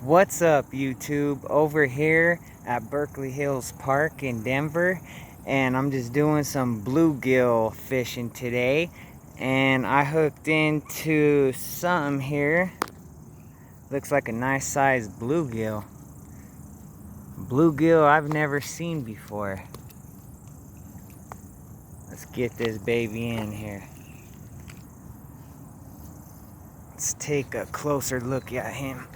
What's up, YouTube? Over here at Berkeley Hills Park in Denver, and I'm just doing some bluegill fishing today, and I hooked into something here. Looks like a nice sized bluegill. Bluegill I've never seen before. Let's get this baby in here. Let's take a closer look at him.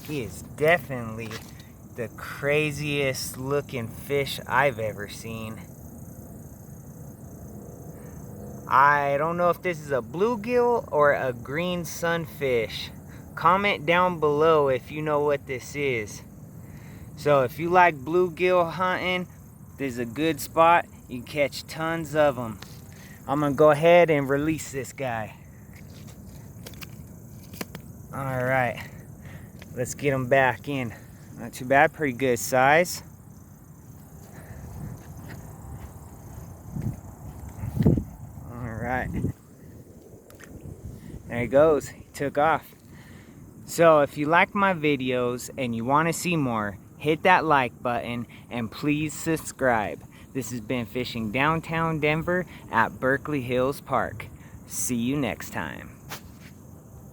He is definitely the craziest looking fish I've ever seen. I don't know if this is a bluegill or a green sunfish. Comment down below if you know what this is. So if you like bluegill hunting, this is a good spot. You can catch tons of them. I'm gonna go ahead and release this guy. All right. Let's get them back in. Not too bad, pretty good size. Alright. There he goes. He took off. So if you like my videos and you want to see more, hit that like button and please subscribe. This has been fishing downtown Denver at Berkeley Hills Park. See you next time.